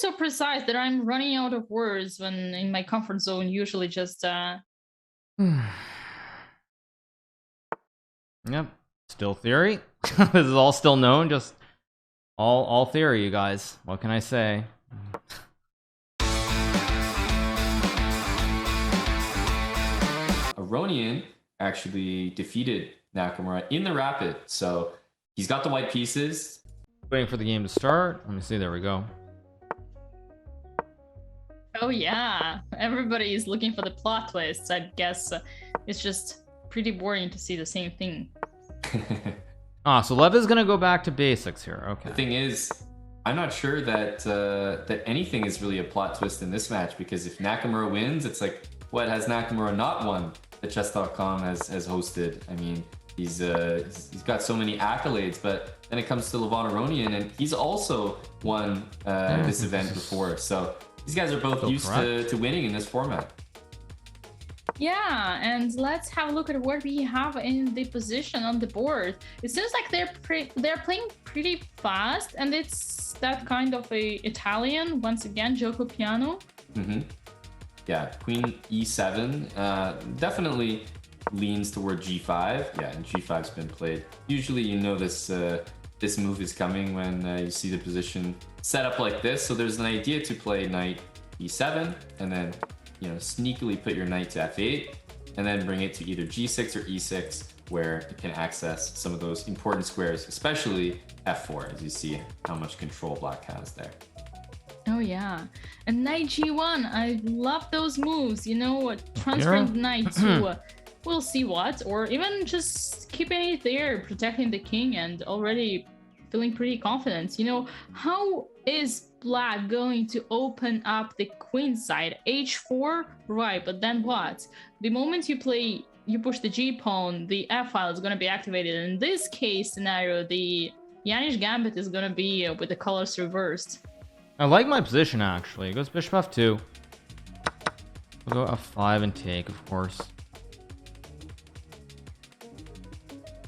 always so precise that I'm running out of words when in my comfort zone. Usually, just Yep, still theory. This is all still known, just all theory, you guys. What can I say? Aronian actually defeated Nakamura in the rapid, so he's got the white pieces. Waiting for the game to start. Let me see. There we go. oh yeah, everybody is looking for the plot twists. I guess it's just pretty boring to see the same thing. So Lev is gonna go back to basics here. Okay. The thing is, I'm not sure that that anything is really a plot twist in this match, because if Nakamura wins, it's like, what has Nakamura not won that Chess.com has hosted? I mean, he's got so many accolades, but then it comes to Levon Aronian, and he's also won this event before. So these guys are both used to winning in this format. Yeah, and let's have a look at what we have in the position on the board. It seems like they're playing pretty fast, and it's that kind of a Italian once again, gioco piano. Yeah, Queen E7 definitely leans toward G5. Yeah, and G5's been played. Usually, you know this this move is coming when you see the position set up like this. So there's an idea to play knight E7, and then sneakily put your knight to F8, and then bring it to either G6 or E6, where it can access some of those important squares, especially F4, as you see how much control Black has there. Oh yeah, and knight G1. I love those moves. Transferring the knight to we'll see what, or even just keeping it there, protecting the king, and already feeling pretty confident. How is Black going to open up the queen side? H4, right? But then what? The moment you push the G pawn, the F file is going to be activated. In this case scenario, the Yanish gambit is going to be with the colors reversed. I like my position actually. It goes bishop F2. We'll go F5 and take, of course.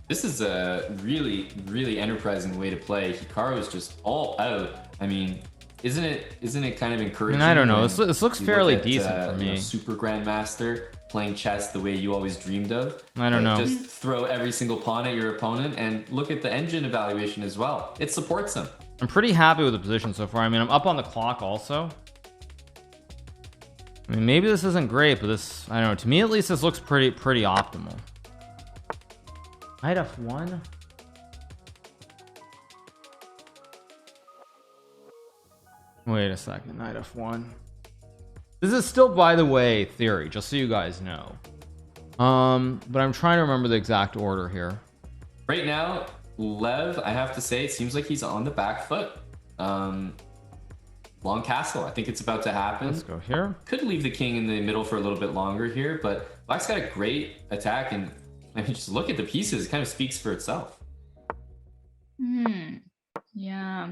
This is a really, really enterprising way to play. Hikaru is just all out. I mean, isn't it kind of encouraging? I don't know. This looks fairly decent for me. Super Grandmaster playing chess the way you always dreamed of. I don't know. Just throw every single pawn at your opponent, and look at the engine evaluation as well. It supports them. I'm pretty happy with the position so far. I mean, I'm up on the clock also. I mean, maybe this isn't great, but this, I don't know. To me, at least, this looks pretty optimal. Knight F1. Wait a second. Knight F1. This is still, by the way, theory, just so you guys know. But I'm trying to remember the exact order here. Right now, Lev, I have to say, it seems like he's on the back foot. Long castle, I think it's about to happen. Let's go here. Could leave the king in the middle for a little bit longer here, but Black's got a great attack, and I mean, just look at the pieces. It kind of speaks for itself. Yeah.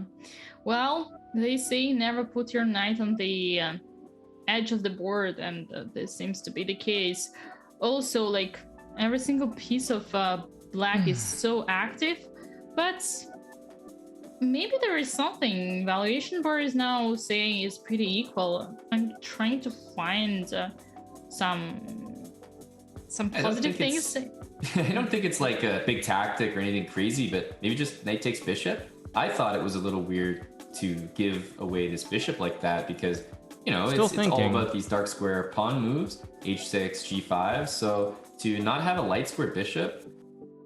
Well, they say never put your knight on the edge of the board, and this seems to be the case. Also, like, every single piece of Black is so active, but maybe there is something. Valuation bar is now saying is pretty equal. I'm trying to find some positive things. I don't think it's like a big tactic or anything crazy, but maybe just knight takes bishop. I thought it was a little weird to give away this bishop like that, because it's all about these dark square pawn moves, h6, g5. So to not have a light square bishop,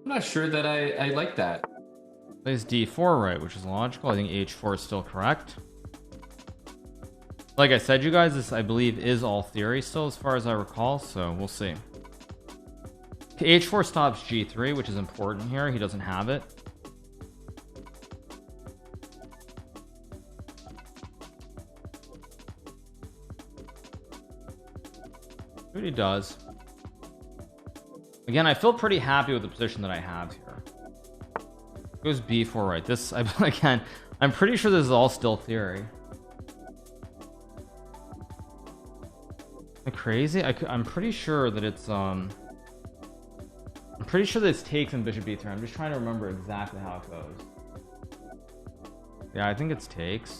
I'm not sure that I like that. Plays d4, right, which is logical. I think h4 is still correct. Like I said, you guys, this I believe is all theory still, as far as I recall, so we'll see. H4 stops g3, which is important here. He doesn't have it. What he does. Again, I feel pretty happy with the position that I have here. Goes b4, right? This, again, I'm pretty sure this is all still theory. Am I crazy? I'm pretty sure that it's I'm pretty sure that it's takes and bishop b3. I'm just trying to remember exactly how it goes. Yeah, I think it's takes.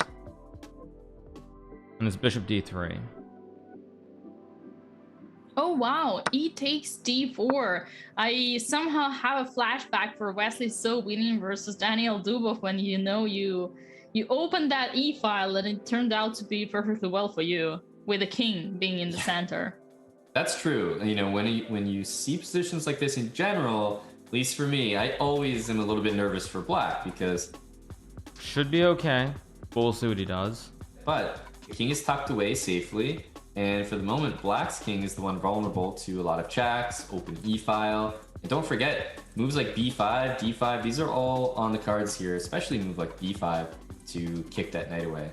And it's bishop d3. Oh wow, e takes d4. I somehow have a flashback for Wesley So winning versus Daniel Dubov when you opened that e file and it turned out to be perfectly well for you, with the king being in the center. That's true. You know, when you see positions like this in general, at least for me, I always am a little bit nervous for black because should be okay. We'll see what he does. But the king is tucked away safely, and for the moment, black's king is the one vulnerable to a lot of checks, open e-file. And don't forget, moves like b5, d5, these are all on the cards here, especially a move like b5 to kick that knight away.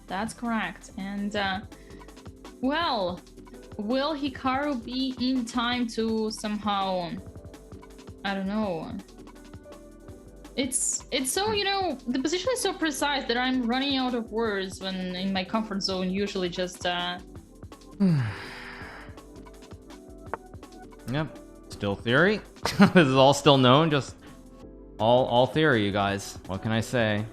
That's correct. And, well, will Hikaru be in time to somehow, I don't know. It's so, the position is so precise that I'm running out of words when in my comfort zone usually just Yep. Still theory. This is all still known, just all theory, you guys. What can I say?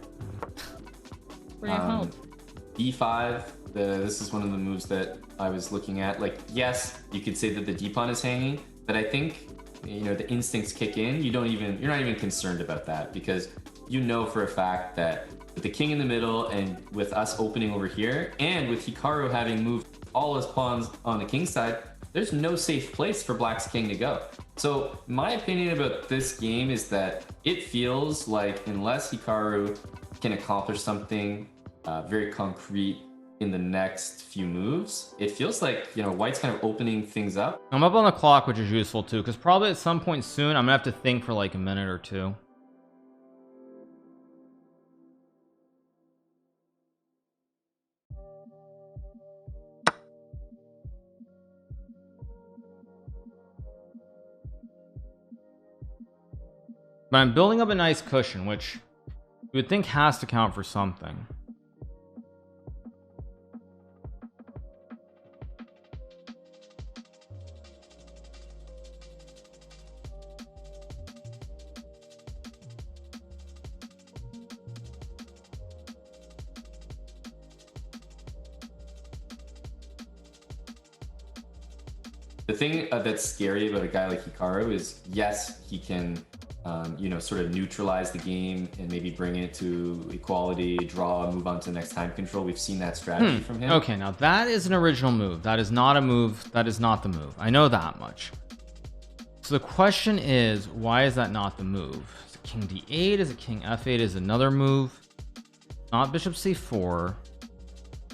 b5, this is one of the moves that I was looking at. Like, yes, you could say that the d-pawn is hanging, but I think the instincts kick in. You're not even concerned about that, because you know for a fact that with the king in the middle and with us opening over here, and with Hikaru having moved all his pawns on the king side, there's no safe place for black's king to go. So my opinion about this game is that it feels like unless Hikaru can accomplish something very concrete in the next few moves, it feels like white's kind of opening things up. I'm up on the clock, which is useful too, because probably at some point soon I'm gonna have to think for like a minute or two. But I'm building up a nice cushion, which you would think has to count for something. The thing that's scary about a guy like Hikaru is, yes, he can sort of neutralize the game and maybe bring it to equality, draw, move on to the next time control. We've seen that strategy from him. Okay, now that is an original move. That is not a move. That is not the move. I know that much. So the question is, why is that not the move? Is it king d8? Is it king f8? Is another move? Not bishop c4. I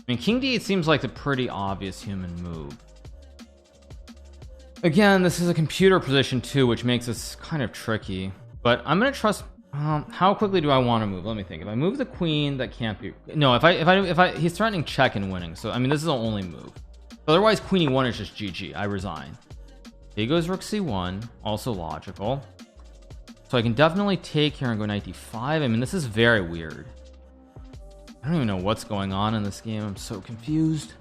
mean, king d8 seems like a pretty obvious human move. Again, this is a computer position too, which makes this kind of tricky. But I'm gonna trust. How quickly do I want to move? Let me think. If I move the queen, that can't be. No, if I he's threatening check and winning. So I mean, this is the only move. Otherwise, queen e1 is just GG. I resign. Here goes rook c1, also logical. So I can definitely take here and go knight d5. I mean, this is very weird. I don't even know what's going on in this game. I'm so confused.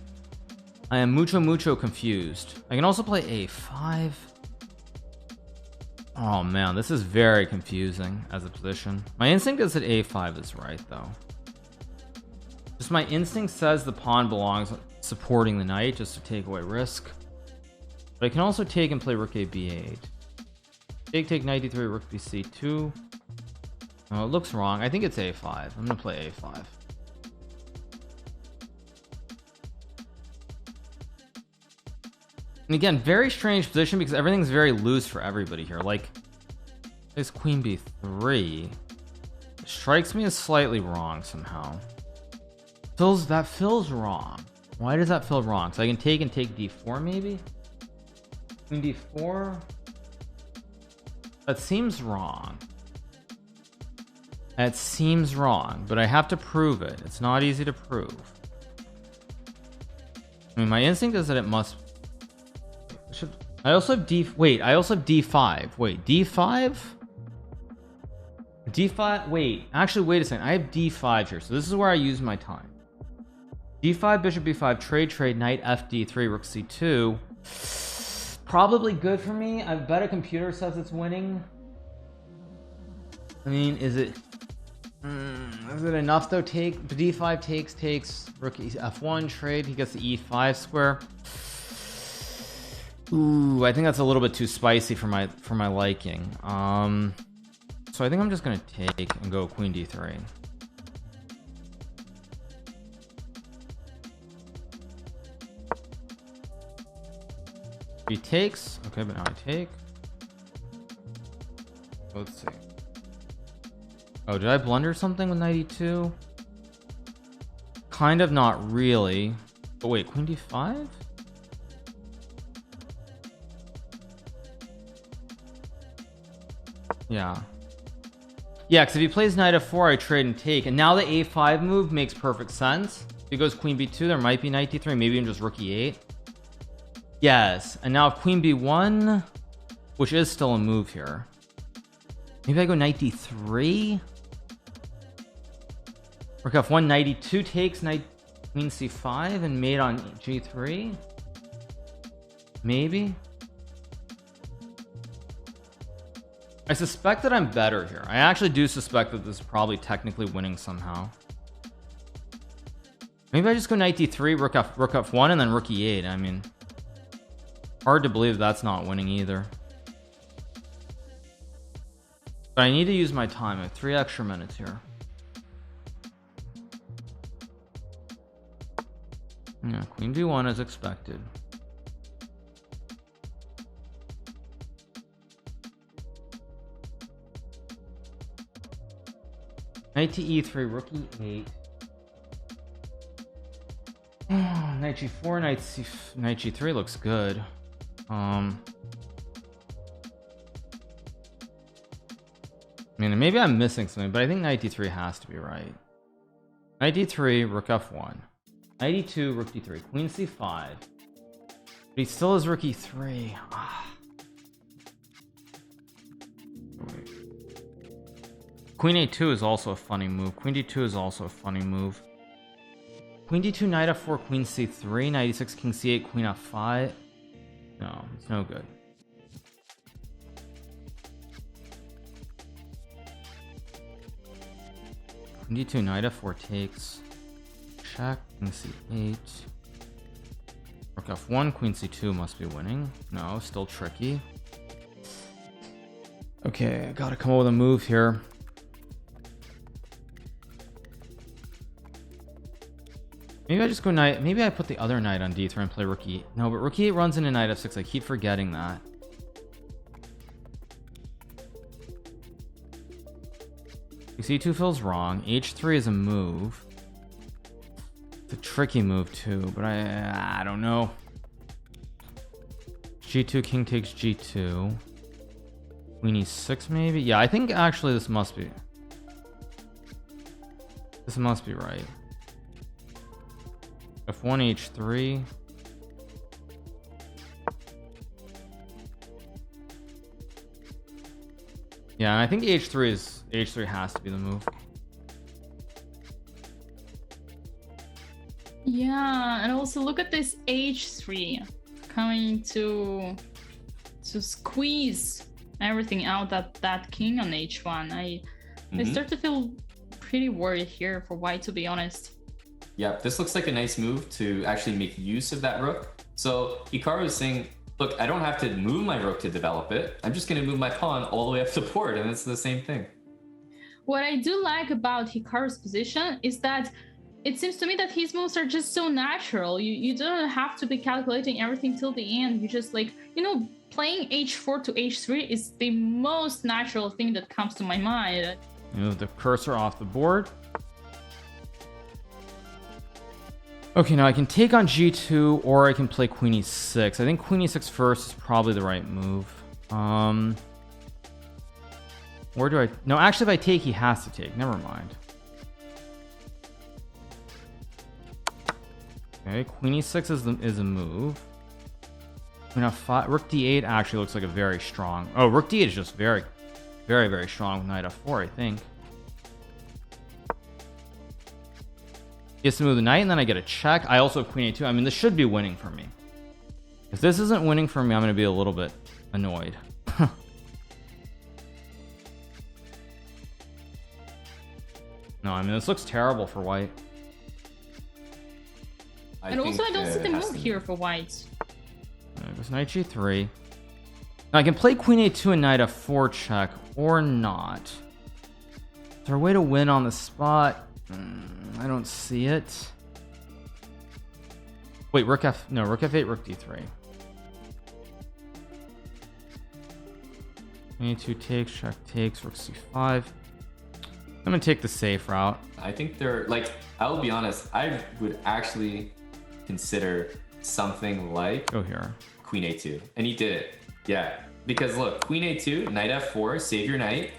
I am mucho confused. I can also play a5. Oh man, this is very confusing as a position. My instinct is that a5 is right though. Just my instinct says the pawn belongs supporting the knight just to take away risk. But I can also take and play rook a b8. Take knight d3, rook bc2. Oh, it looks wrong. I think it's a5. I'm gonna play a5. And again, very strange position because everything's very loose for everybody here. Like this queen b3 strikes me as slightly wrong somehow. That feels wrong. Why does that feel wrong? So I can take and take d4 maybe? Queen d4? That seems wrong. That seems wrong, but I have to prove it. It's not easy to prove. I mean, my instinct is that it must. I also have I also have d5. Wait, d5? d5. Wait, actually, wait a second. I have d5 here, so this is where I use my time. d5, bishop b5, trade, knight fd3, rook c2. Probably good for me. I bet a computer says it's winning. I mean, is it? Is it enough though? Take d5 takes rook f1 trade. He gets the e5 square. Ooh, I think that's a little bit too spicy for my liking. So I think I'm just gonna take and go queen d3. He takes. Okay, but now I take. Let's see. Oh, did I blunder something with 92? Kind of, not really. But wait, queen d5? Yeah. Yeah, because if he plays knight f4, I trade and take. And now the a5 move makes perfect sense. If he goes queen b2, there might be knight d3. Maybe even just rook e8. Yes. And now if queen b1, which is still a move here. Maybe I go knight d3? Rook f1, knight e2 takes, knight queen c5, and mate on g3? Maybe? I suspect that I'm better here. I actually do suspect that this is probably technically winning somehow. Maybe I just go knight d3, rook f1, and then rook e8. I mean, hard to believe that's not winning either. But I need to use my time. I have 3 extra minutes here. Yeah, queen b1 as expected. Knight to e3, rook e8. Knight g4, knight g3 looks good. I mean, maybe I'm missing something, but I think knight d3 has to be right. Knight d3, rook f1. Knight e2, rook d3, queen c5. But he still has rook e3. Wait. Queen a2 is also a funny move. Queen d2 is also a funny move. Queen d2, knight f4, queen c3, knight e6, king c8, queen f5. No, it's no good. Queen d2, knight f4 takes. Check, king c8. Rook f1, queen c2 must be winning. No, still tricky. Okay, I gotta come up with a move here. Maybe I just go knight. Maybe I put the other knight on d3 and play rook e8. No, but rook e8 runs into knight f6. I keep forgetting that. c2 feels wrong. h3 is a move. It's a tricky move too, but I don't know. g2, king takes g2. Queen e6 maybe? Yeah, I think actually this must be right. f1 h3. Yeah, and I think h3 has to be the move. Yeah, and also look at this h3 coming to squeeze everything out that king on h1. I start to feel pretty worried here for white, to be honest. Yeah, this looks like a nice move to actually make use of that rook. So Hikaru is saying, look, I don't have to move my rook to develop it. I'm just going to move my pawn all the way up the board, and it's the same thing. What I do like about Hikaru's position is that it seems to me that his moves are just so natural. You don't have to be calculating everything till the end. You just playing h4 to h3 is the most natural thing that comes to my mind. Move the cursor off the board. Okay, now I can take on g2 or I can play queen e6. I think queen e6 first is probably the right move. Or do I... No, actually if I take, he has to take. Never mind. Okay, queen e6 is a move. Queen f5. Rook d8 actually looks like a very strong... Oh, rook d8 is just very, very, very strong with knight f4, I think. He has to move the knight, and then I get a check. I also have queen a2. I mean, this should be winning for me. If this isn't winning for me, I'm going to be a little bit annoyed. No, I mean, this looks terrible for white. And also, I don't see the move here for white. It goes knight g3. Now I can play queen a2 and knight f4 check, or not. Is there a way to win on the spot? I don't see it. Wait, rook f8, rook d3. Queen a2 takes, check takes, rook c5. I'm gonna take the safe route. I think they're like, I'll be honest, I would actually consider something like Go here. queen a2, and he did it. Yeah, because look, queen a2, knight f4, save your knight,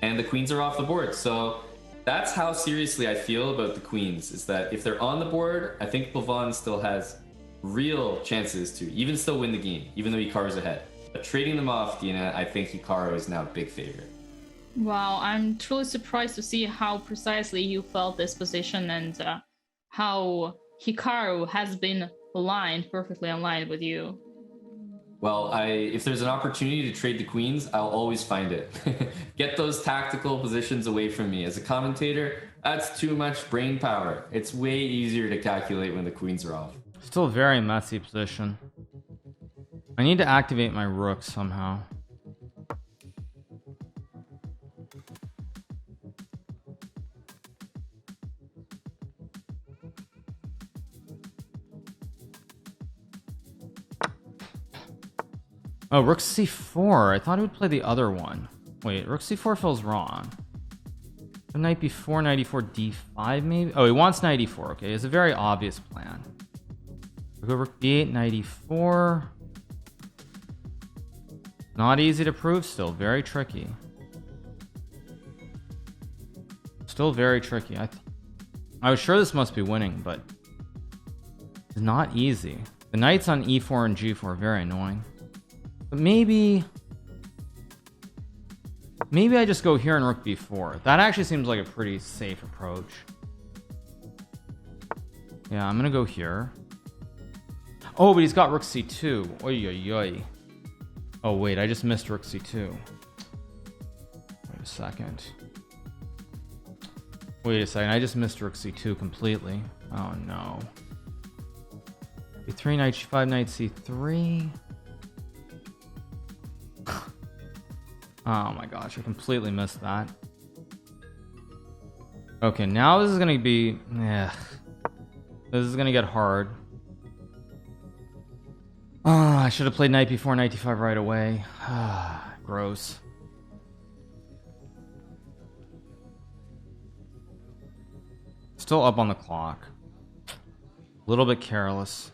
and the queens are off the board. So that's how seriously I feel about the queens, is that if they're on the board, I think Levon still has real chances to even still win the game, even though Hikaru's ahead. But trading them off, Dina, I think Hikaru is now a big favorite. Wow, I'm truly surprised to see how precisely you felt this position and how Hikaru has been perfectly aligned with you. Well, if there's an opportunity to trade the queens, I'll always find it. Get those tactical positions away from me. As a commentator, that's too much brain power. It's way easier to calculate when the queens are off. Still a very messy position. I need to activate my rook somehow. Oh, rook c4. I thought he would play the other one. Wait, rook c4 feels wrong. Knight b4, knight e4, d5 maybe? Oh, he wants knight e4. Okay, it's a very obvious plan. We'll go rook b8, knight e4. Not easy to prove still. Very tricky. Still very tricky. I was sure this must be winning, but it's not easy. The knights on e4 and g4 are very annoying. But maybe I just go here and rook b4. That actually seems like a pretty safe approach. Yeah, I'm gonna go here. Oh, but he's got rook c2. Oy, oy, oy. Oh wait, I just missed rook c2. Wait a second. I just missed rook c2 completely. Oh no. b3, knight g5, knight c3. Oh my gosh, I completely missed that. Okay, now this is gonna be... This is gonna get hard. Oh, I should have played knight b4, knight d5 right away. Gross. Still up on the clock. A little bit careless.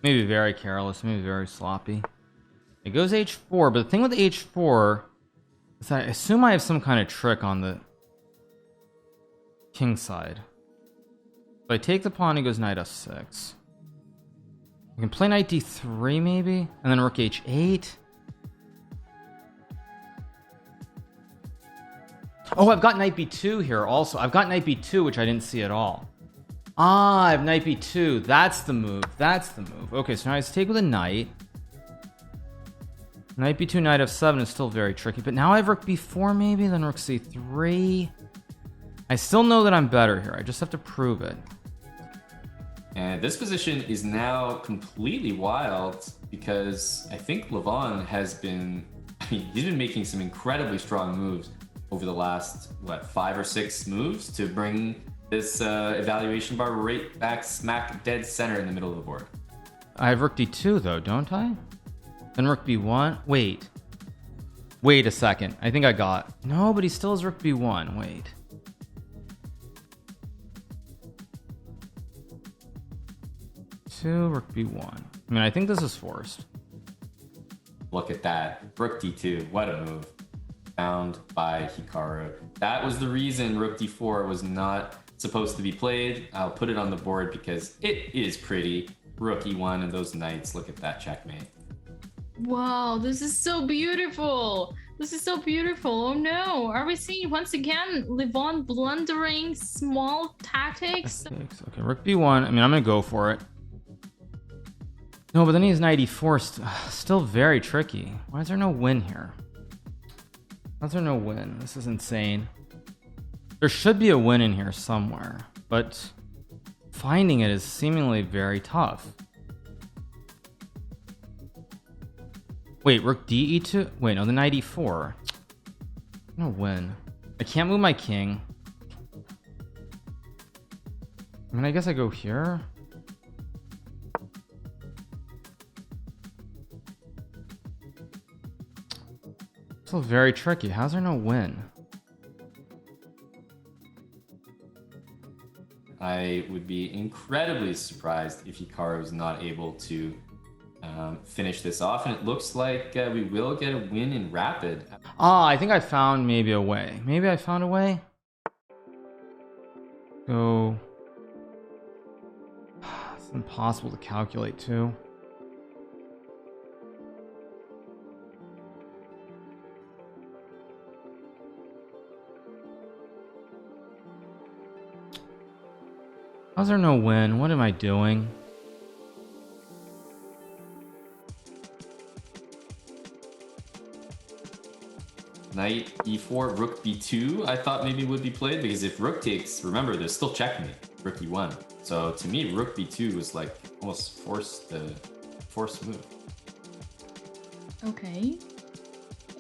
Maybe very careless, maybe very sloppy. It goes h4, but the thing with h4 is that I assume I have some kind of trick on the king side. If I take the pawn, he goes knight f6. I can play knight d3 maybe, and then rook h8. Oh, I've got knight b2 here also. I've got knight b2, which I didn't see at all. Ah, I have knight b2. That's the move. That's the move. Okay, so now I just take with a knight. Knight b2, knight f7 is still very tricky, but now I have rook b4 maybe, then rook c3. I still know that I'm better here. I just have to prove it. And this position is now completely wild because I think Levon has been, he's been making some incredibly strong moves over the last, 5 or 6 moves to bring this evaluation bar right back smack dead center in the middle of the board. I have rook d2 though, don't I? Then rook b1. Wait a second. I think I got... No, but he still has rook b1. Wait. Rook b1. I mean, I think this is forced. Look at that. Rook d2. What a move. Found by Hikaru. That was the reason rook d4 was not supposed to be played. I'll put it on the board because it is pretty. Rook e1 and those knights. Look at that checkmate. Wow, this is so beautiful. This is so beautiful. Oh no, are we seeing once again Levon blundering small tactics? Okay, rook b1. I mean, I'm gonna go for it. No, but then he has knight e4. Still very tricky. Why is there no win here? Why is there no win? This is insane. There should be a win in here somewhere, but finding it is seemingly very tough. Wait, rook d e2? Wait, no, the knight e4. I'm gonna win. I can't move my king. I mean, I guess I go here. Still very tricky. How's there no win? I would be incredibly surprised if Hikaru is not able to finish this off, and it looks like we will get a win in rapid. Ah, I think I found maybe a way. Maybe I found a way. Go. It's impossible to calculate too. How's there no win? What am I doing? Knight e4, rook b2, I thought maybe would be played, because if rook takes, remember, there's still checkmate, rook e1. So to me, rook b2 was like almost forced move. Okay.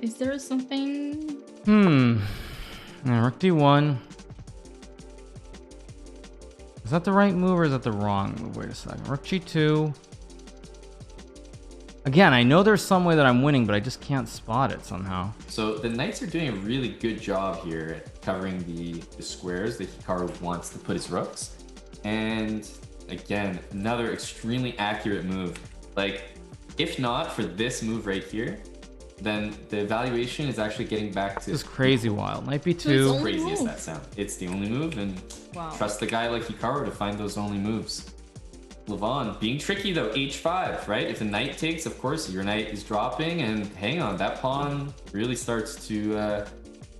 Is there something? Yeah, rook d1. Is that the right move or is that the wrong move? Wait a second. Rook g2. Again, I know there's some way that I'm winning, but I just can't spot it somehow. So the knights are doing a really good job here at covering the squares that Hikaru wants to put his rooks. And again, another extremely accurate move. Like, if not for this move right here, then the evaluation is actually getting back to... This is crazy wild. Knight It's b2. only Crazy move. as that sound. It's the only move, and Wow. trust the guy like Hikaru to find those only moves. Levon being tricky though, h5, right? If the knight takes, of course, your knight is dropping, and hang on, that pawn really starts to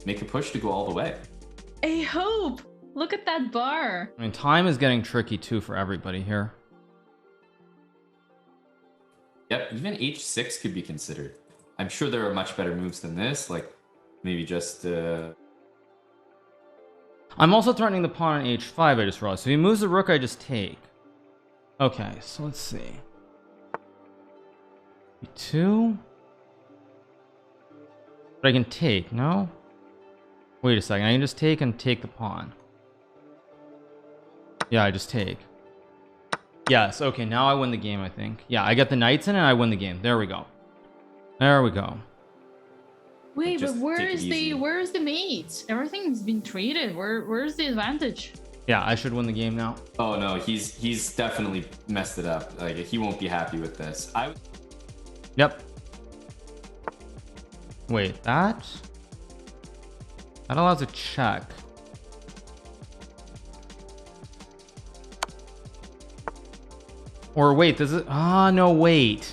make a push to go all the way. I hope. Look at that bar. I mean, time is getting tricky too for everybody here. Yep, even h6 could be considered. I'm sure there are much better moves than this, like maybe just... I'm also threatening the pawn on h5, I just realized. So he moves the rook, I just take. Okay, so let's see. e2. But I can take, no? Wait a second, I can just take and take the pawn. Yeah, I just take. Yes, okay, now I win the game, I think. Yeah, I get the knights in and I win the game. There we go. There we go. Wait, but Just where take it is easy. the mate? Everything's been traded. Where's the advantage? Yeah, I should win the game now. Oh no, he's definitely messed it up. Like, he won't be happy with this. Yep. Wait, that allows a check. Or wait, this is... Ah, no, wait.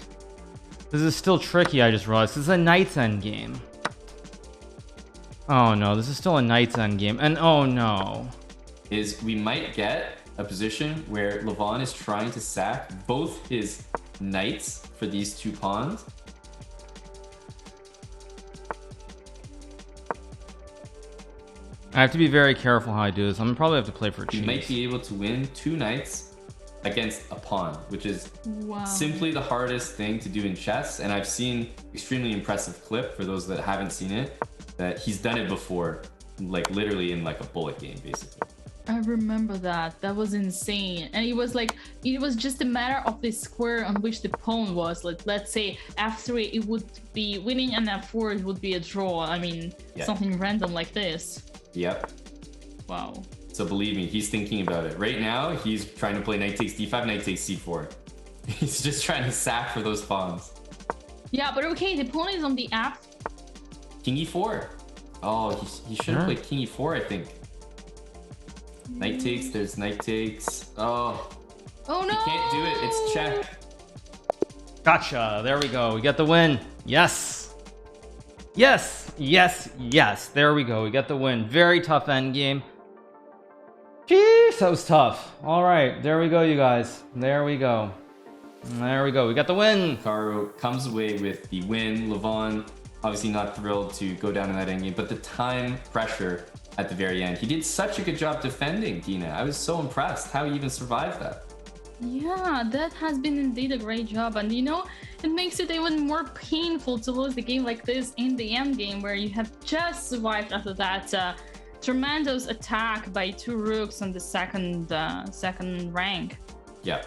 This is still tricky, I just realized. This is a knight's end game. Oh no, this is still a knight's end game. And oh no. Is we might get a position where Levon is trying to sack both his knights for these two pawns. I have to be very careful how I do this. I'm gonna probably have to play for He cheese. might be able to win two knights against a pawn, which is Wow. simply the hardest thing to do in chess. And I've seen extremely impressive clip, for those that haven't seen it, that he's done it before, like literally in like a bullet game, basically. I remember that. That was insane. And it was like, it was just a matter of the square on which the pawn was. Like, let's say f3, it would be winning, and f4, it would be a draw. I mean, Yeah. something random like this. Yep. Wow. So believe me, he's thinking about it. Right now, he's trying to play knight takes d5, knight takes c4. He's just trying to sack for those pawns. Yeah, but okay, the pawn is on the f. King e4. Oh, he should have Sure. played king e4, I think. Knight takes, there's knight takes. Oh, Oh no! he can't do it. It's check. Gotcha. There we go. We get the win. Yes. Yes. Yes. Yes. There we go. We get the win. Very tough end game. Jeez, that was tough. All right. There we go, you guys. There we go. There we go. We got the win. Hikaru comes away with the win. Levon, obviously not thrilled to go down in that endgame, but the time pressure at the very end. He did such a good job defending, Dina. I was so impressed how he even survived that. Yeah, that has been indeed a great job. And you know, it makes it even more painful to lose the game like this in the end game, where you have just survived after that tremendous attack by 2 rooks on the second rank. Yeah.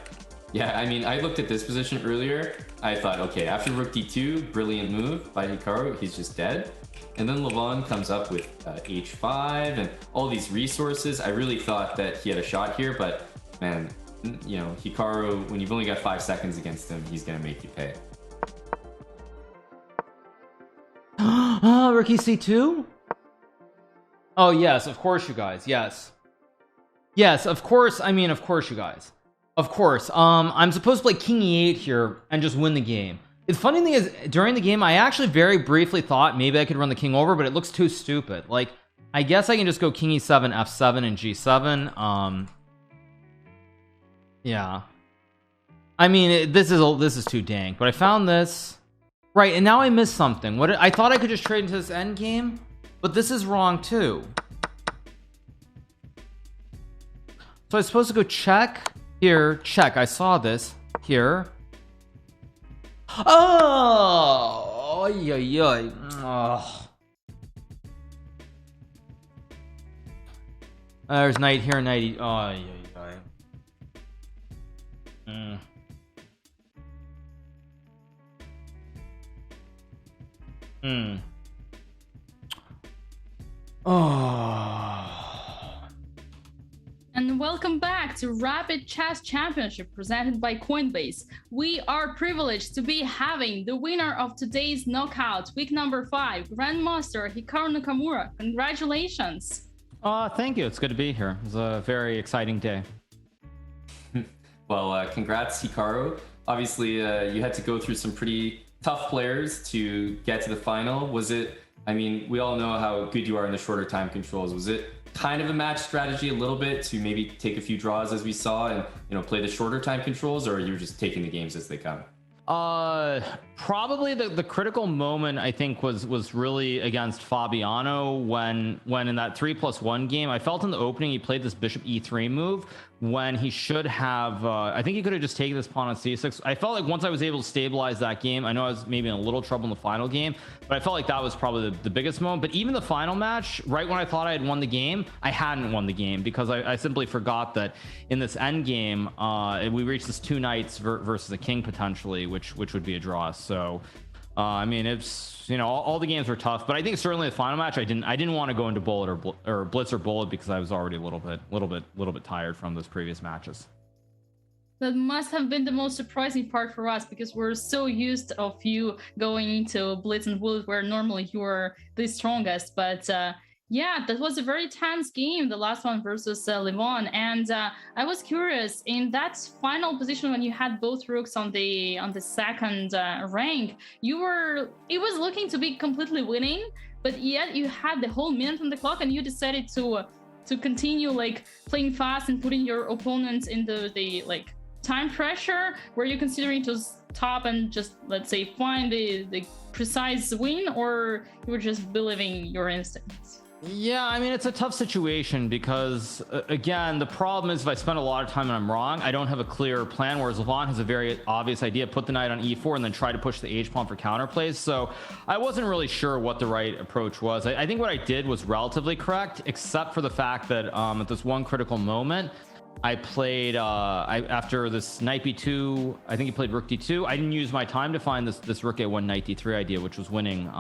Yeah, I mean, I looked at this position earlier. I thought, okay, after rook d2, brilliant move by Hikaru, he's just dead. And then Levon comes up with h5 and all these resources. I really thought that he had a shot here, but man, you know, Hikaru, when you've only got 5 seconds against him, he's gonna make you pay. Rookie c2? Oh yes, of course you guys. Yes, of course. I mean, of course you guys. Of course. I'm supposed to play king e8 here and just win the game. The funny thing is, during the game, I actually very briefly thought maybe I could run the king over, but it looks too stupid. Like, I guess I can just go king e7, f7, and g7. Yeah. I mean, this is too dank. But I found this right, and now I missed something. I thought I could just trade into this end game, but this is wrong too. So I'm supposed to go check here. Check. I saw this here. Oh, yeah. Oh. There's knight here, knight. Oh, yeah. Oh. And welcome back to Rapid Chess Championship presented by Coinbase. We are privileged to be having the winner of today's knockout, week number 5, Grandmaster Hikaru Nakamura. Congratulations. Thank you. It's good to be here. It was a very exciting day. Well, congrats, Hikaru. Obviously, you had to go through some pretty tough players to get to the final. Was it, I mean, we all know how good you are in the shorter time controls. Was it kind of a match strategy a little bit to maybe take a few draws as we saw and, you know, play the shorter time controls, or you were just taking the games as they come? Probably the critical moment I think was really against Fabiano when in that 3+1 game. I felt in the opening he played this bishop e3 move when he should have I think he could have just taken this pawn on c6. I felt like once I was able to stabilize that game, I know I was maybe in a little trouble in the final game, but I felt like that was probably the biggest moment. But even the final match, right when I thought I had won the game, I hadn't won the game because I simply forgot that in this end game we reached this 2 knights versus a king potentially, which would be a draw. So I mean, it's, you know, all the games were tough, but I think certainly the final match I didn't want to go into bullet or blitz or bullet because I was already a little bit tired from those previous matches. That must have been the most surprising part for us because we're so used of you going into blitz and bullet where normally you are the strongest. But yeah, that was a very tense game, the last one versus Levon. And I was curious, in that final position when you had both rooks on the second rank, it was looking to be completely winning, but yet you had the whole minute on the clock and you decided to continue like playing fast and putting your opponents into the like time pressure. Were you considering to stop and just, let's say, find the precise win, or you were just believing your instincts? Yeah, I mean, it's a tough situation because again, the problem is if I spend a lot of time and I'm wrong, I don't have a clear plan, whereas Levon has a very obvious idea: put the knight on e4 and then try to push the h-pawn for counterplays. So I wasn't really sure what the right approach was. I think what I did was relatively correct, except for the fact that at this one critical moment I played after this knight b2, I think he played rook d2. I didn't use my time to find this rook a1 knight d3 idea, which was winning.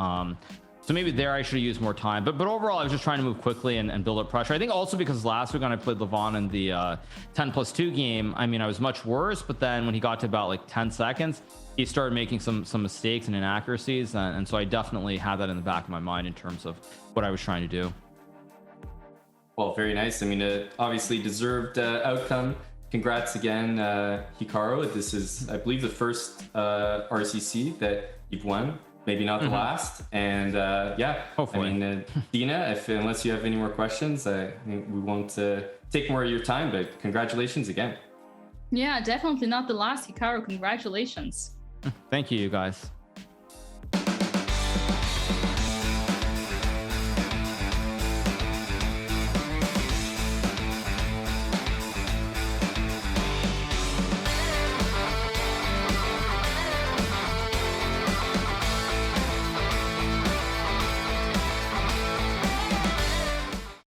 So maybe there I should have used more time, but overall I was just trying to move quickly and build up pressure. I think also because last week when I played Levon in the 10+2 game, I mean, I was much worse, but then when he got to about like 10 seconds, he started making some mistakes and inaccuracies, and so I definitely had that in the back of my mind in terms of what I was trying to do. Well, very nice. I mean, obviously deserved outcome. Congrats again, Hikaru. This is, I believe, the first RCC that you've won. Maybe not the last. And yeah, hopefully. I mean, Dina, unless you have any more questions, we won't take more of your time, but congratulations again. Yeah, definitely not the last, Hikaru. Congratulations. Thank you, you guys.